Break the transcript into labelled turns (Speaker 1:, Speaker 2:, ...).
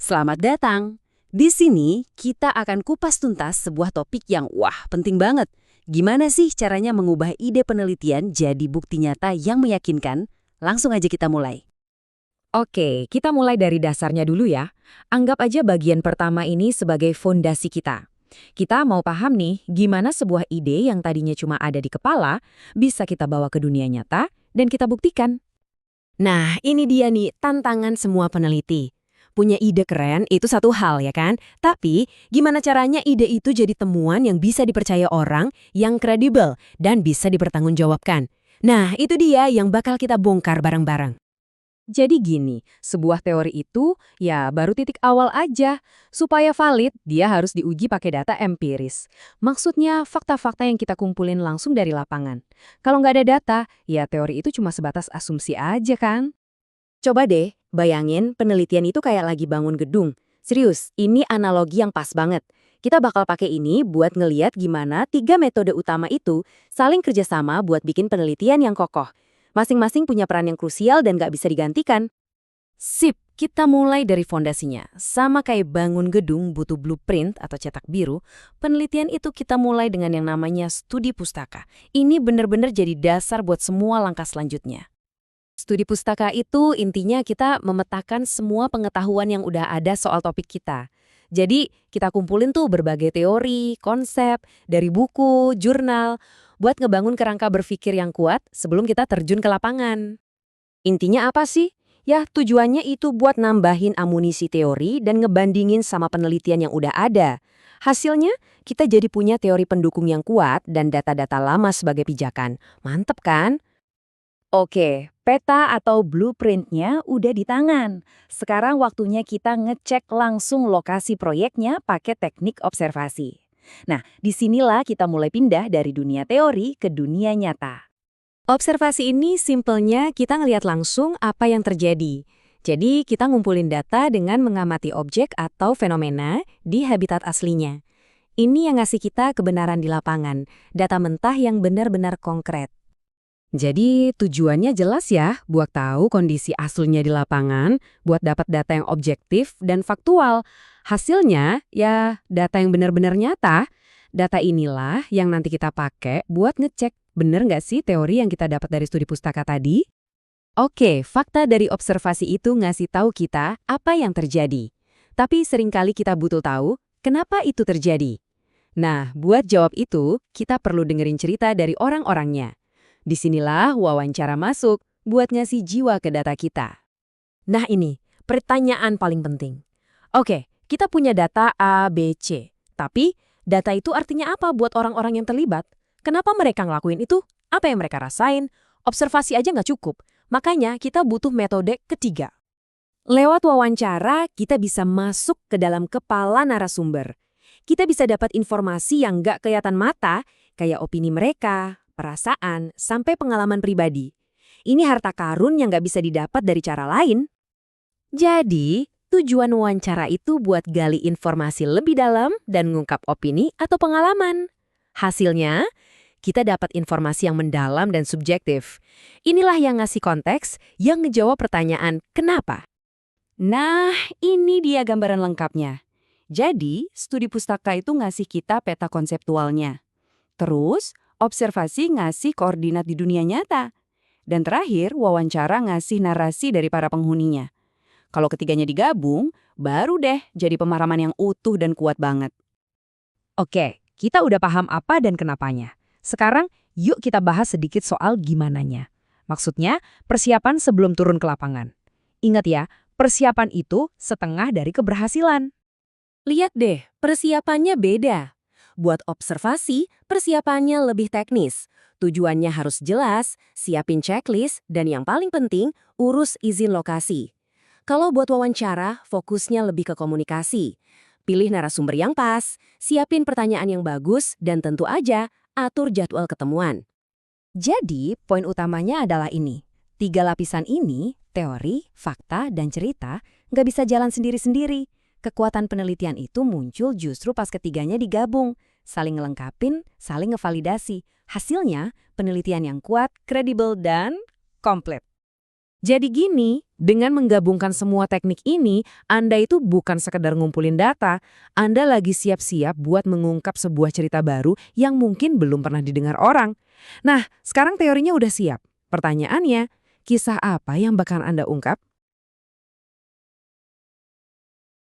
Speaker 1: Selamat datang. Di sini kita akan kupas tuntas sebuah topik yang penting banget. Gimana sih caranya mengubah ide penelitian jadi bukti nyata yang meyakinkan? Langsung aja kita mulai.
Speaker 2: Oke, kita mulai dari dasarnya dulu ya. Anggap aja bagian pertama ini sebagai fondasi kita. Kita mau paham nih, gimana sebuah ide yang tadinya cuma ada di kepala, bisa kita bawa ke dunia nyata, dan kita buktikan.
Speaker 3: Nah, ini dia nih tantangan semua peneliti. Punya ide keren itu satu hal ya kan? Tapi, gimana caranya ide itu jadi temuan yang bisa dipercaya orang, yang kredibel, dan bisa dipertanggungjawabkan? Nah, itu dia yang bakal kita bongkar bareng-bareng.
Speaker 2: Jadi gini, sebuah teori itu ya baru titik awal aja. Supaya valid, dia harus diuji pakai data empiris. Maksudnya fakta-fakta yang kita kumpulin langsung dari lapangan. Kalau nggak ada data, ya teori itu cuma sebatas asumsi aja kan?
Speaker 3: Coba deh, bayangin penelitian itu kayak lagi bangun gedung. Serius, ini analogi yang pas banget. Kita bakal pakai ini buat ngeliat gimana 3 metode utama itu saling kerjasama buat bikin penelitian yang kokoh. Masing-masing punya peran yang krusial dan nggak bisa digantikan.
Speaker 1: Sip, kita mulai dari fondasinya. Sama kayak bangun gedung butuh blueprint atau cetak biru, penelitian itu kita mulai dengan yang namanya studi pustaka. Ini benar-benar jadi dasar buat semua langkah selanjutnya. Studi pustaka itu intinya kita memetakan semua pengetahuan yang udah ada soal topik kita. Jadi kita kumpulin tuh berbagai teori, konsep, dari buku, jurnal, buat ngebangun kerangka berpikir yang kuat sebelum kita terjun ke lapangan.
Speaker 3: Intinya apa sih? Ya, tujuannya itu buat nambahin amunisi teori dan ngebandingin sama penelitian yang udah ada. Hasilnya, kita jadi punya teori pendukung yang kuat dan data-data lama sebagai pijakan. Mantep kan?
Speaker 4: Oke, peta atau blueprintnya udah di tangan. Sekarang waktunya kita ngecek langsung lokasi proyeknya pakai teknik observasi. Nah, disinilah kita mulai pindah dari dunia teori ke dunia nyata.
Speaker 3: Observasi ini simpelnya kita ngelihat langsung apa yang terjadi. Jadi kita ngumpulin data dengan mengamati objek atau fenomena di habitat aslinya. Ini yang ngasih kita kebenaran di lapangan, data mentah yang benar-benar konkret.
Speaker 2: Jadi tujuannya jelas ya, buat tahu kondisi aslinya di lapangan, buat dapat data yang objektif dan faktual. Hasilnya, ya data yang benar-benar nyata. Data inilah yang nanti kita pakai buat ngecek bener nggak sih teori yang kita dapat dari studi pustaka tadi?
Speaker 1: Oke, fakta dari observasi itu ngasih tahu kita apa yang terjadi. Tapi seringkali kita butuh tahu kenapa itu terjadi. Nah, buat jawab itu, kita perlu dengerin cerita dari orang-orangnya. Disinilah wawancara masuk buat ngasih jiwa ke data kita.
Speaker 3: Nah ini, pertanyaan paling penting. Oke, kita punya data A, B, C. Tapi, data itu artinya apa buat orang-orang yang terlibat? Kenapa mereka ngelakuin itu? Apa yang mereka rasain? Observasi aja nggak cukup. Makanya kita butuh metode ketiga. Lewat wawancara, kita bisa masuk ke dalam kepala narasumber. Kita bisa dapat informasi yang nggak kelihatan mata, kayak opini mereka, perasaan, sampai pengalaman pribadi. Ini harta karun yang nggak bisa didapat dari cara lain. Jadi, tujuan wawancara itu buat gali informasi lebih dalam dan ngungkap opini atau pengalaman. Hasilnya, kita dapat informasi yang mendalam dan subjektif. Inilah yang ngasih konteks, yang ngejawab pertanyaan kenapa.
Speaker 1: Nah, ini dia gambaran lengkapnya. Jadi, studi pustaka itu ngasih kita peta konseptualnya. Terus, observasi ngasih koordinat di dunia nyata. Dan terakhir, wawancara ngasih narasi dari para penghuninya. Kalau ketiganya digabung, baru deh jadi pemahaman yang utuh dan kuat banget.
Speaker 2: Oke, kita udah paham apa dan kenapanya. Sekarang, yuk kita bahas sedikit soal gimananya. Maksudnya, persiapan sebelum turun ke lapangan. Ingat ya, persiapan itu setengah dari keberhasilan.
Speaker 3: Lihat deh, persiapannya beda. Buat observasi, persiapannya lebih teknis. Tujuannya harus jelas, siapin checklist, dan yang paling penting, urus izin lokasi. Kalau buat wawancara, fokusnya lebih ke komunikasi. Pilih narasumber yang pas, siapin pertanyaan yang bagus, dan tentu aja, atur jadwal ketemuan.
Speaker 1: Jadi, poin utamanya adalah ini. 3 lapisan ini, teori, fakta, dan cerita, nggak bisa jalan sendiri-sendiri. Kekuatan penelitian itu muncul justru pas ketiganya digabung, saling ngelengkapin, saling ngevalidasi. Hasilnya, penelitian yang kuat, kredibel, dan komplit.
Speaker 3: Jadi gini, dengan menggabungkan semua teknik ini, Anda itu bukan sekedar ngumpulin data, Anda lagi siap-siap buat mengungkap sebuah cerita baru yang mungkin belum pernah didengar orang. Nah, sekarang teorinya udah siap. Pertanyaannya, kisah apa yang bakal Anda ungkap?